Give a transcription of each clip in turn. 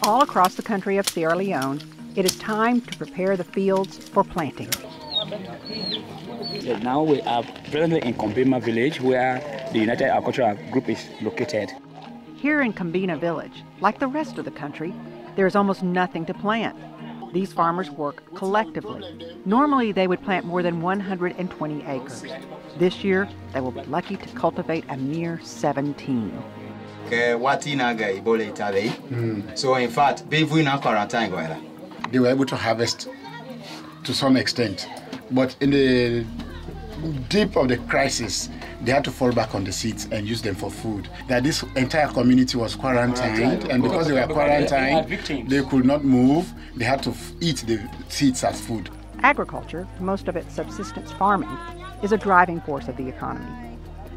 All across the country of Sierra Leone, it is time to prepare the fields for planting. Now we are presently in Kombima village where the United Agricultural Group is located. Here in Kombina village, like the rest of the country, there is almost nothing to plant. These farmers work collectively. Normally, they would plant more than 120 acres. This year, they will be lucky to cultivate a mere 17. So in fact, they were able to harvest to some extent. But in the deep of the crisis, they had to fall back on the seeds and use them for food. That this entire community was quarantined, and because they were quarantined, they could not move. They had to eat the seeds as food. Agriculture, most of it subsistence farming, is a driving force of the economy.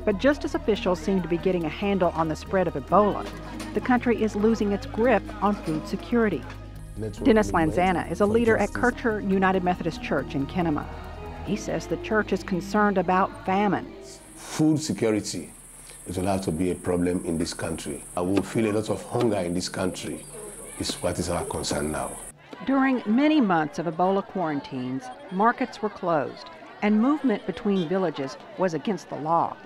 But just as officials seem to be getting a handle on the spread of Ebola, the country is losing its grip on food security. Dennis Lanzana is a leader at Kircher United Methodist Church in Guinea. He says the church is concerned about famine. Food security is allowed to be a problem in this country. I will feel a lot of hunger in this country is what is our concern now. During many months of Ebola quarantines, markets were closed and movement between villages was against the law.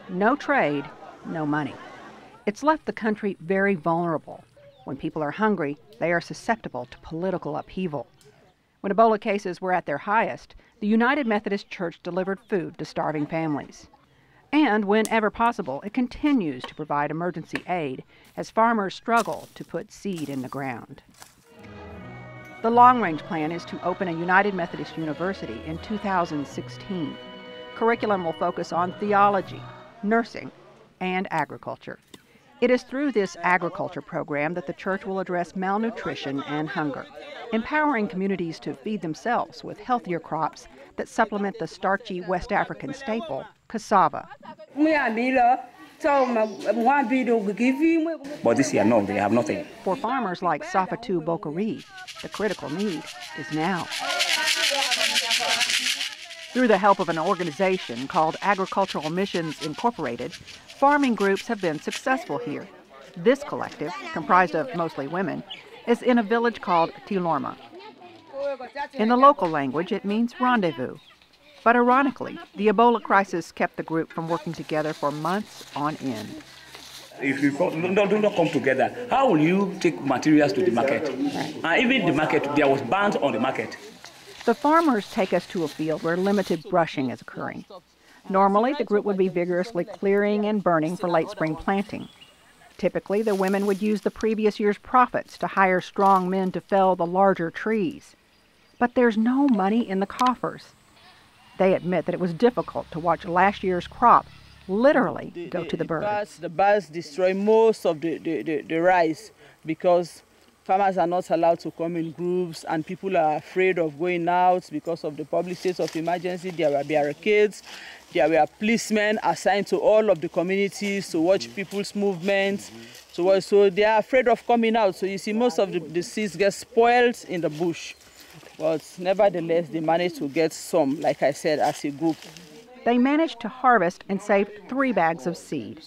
No trade, no money. It's left the country very vulnerable. When people are hungry, they are susceptible to political upheaval. When Ebola cases were at their highest, the United Methodist Church delivered food to starving families. And whenever possible, it continues to provide emergency aid as farmers struggle to put seed in the ground. The long-range plan is to open a United Methodist University in 2016. Curriculum will focus on theology, nursing, and agriculture. It is through this agriculture program that the church will address malnutrition and hunger, empowering communities to feed themselves with healthier crops that supplement the starchy West African staple, cassava. But this year, no, they have nothing. For farmers like Safatu Bokari, the critical need is now. Through the help of an organization called Agricultural Missions Incorporated, farming groups have been successful here. This collective, comprised of mostly women, is in a village called Tilorma. In the local language, it means rendezvous. But ironically, the Ebola crisis kept the group from working together for months on end. If you do not come together, how will you take materials to the market? Even the market, there was bans on the market. The farmers take us to a field where limited brushing is occurring. Normally, the group would be vigorously clearing and burning for late spring planting. Typically, the women would use the previous year's profits to hire strong men to fell the larger trees. But there's no money in the coffers. They admit that it was difficult to watch last year's crop literally go to the birds. The birds destroy most of the rice because farmers are not allowed to come in groups and people are afraid of going out because of the public state of emergency. There were barricades. There were policemen assigned to all of the communities to watch people's movements. So they are afraid of coming out. So you see most of the seeds get spoiled in the bush. But nevertheless, they managed to get some, like I said, as a group. They managed to harvest and save 3 bags of seed.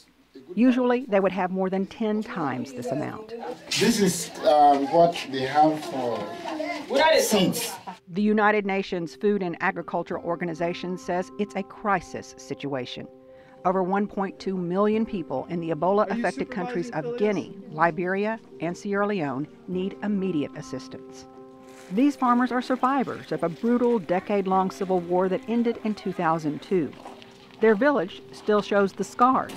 Usually, they would have more than 10 times this amount. This is what they have for seeds. The United Nations Food and Agriculture Organization says it's a crisis situation. Over 1.2 million people in the Ebola-affected countries of Guinea, Liberia, and Sierra Leone need immediate assistance. These farmers are survivors of a brutal decade-long civil war that ended in 2002. Their village still shows the scars.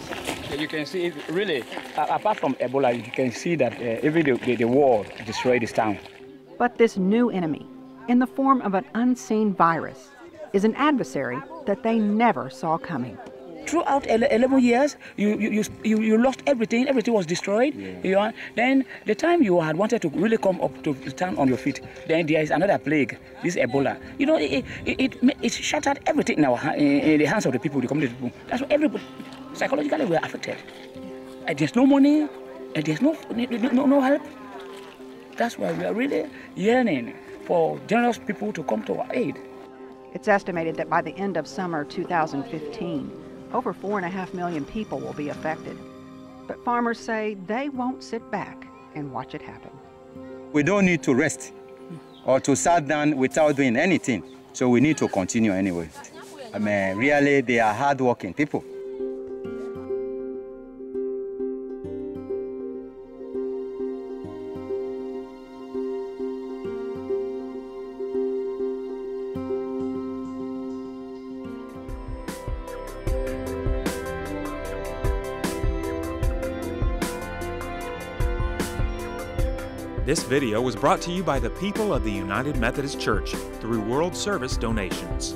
You can see, really, apart from Ebola, you can see that even the war destroyed this town. But this new enemy, in the form of an unseen virus, is an adversary that they never saw coming. Throughout 11 years, you lost everything. Everything was destroyed. Yeah. Then the time you had wanted to really come up to the town on your feet, then there is another plague, this Ebola. You know, it shattered everything in the hands of the people, the community people. That's why everybody, psychologically, we are affected. And there's no money, and there's no help. That's why we are really yearning for generous people to come to our aid. It's estimated that by the end of summer 2015, over 4.5 million people will be affected. But farmers say they won't sit back and watch it happen. We don't need to rest or to sit down without doing anything. So we need to continue anyway. I mean, really, they are hardworking people. This video was brought to you by the people of the United Methodist Church through World Service donations.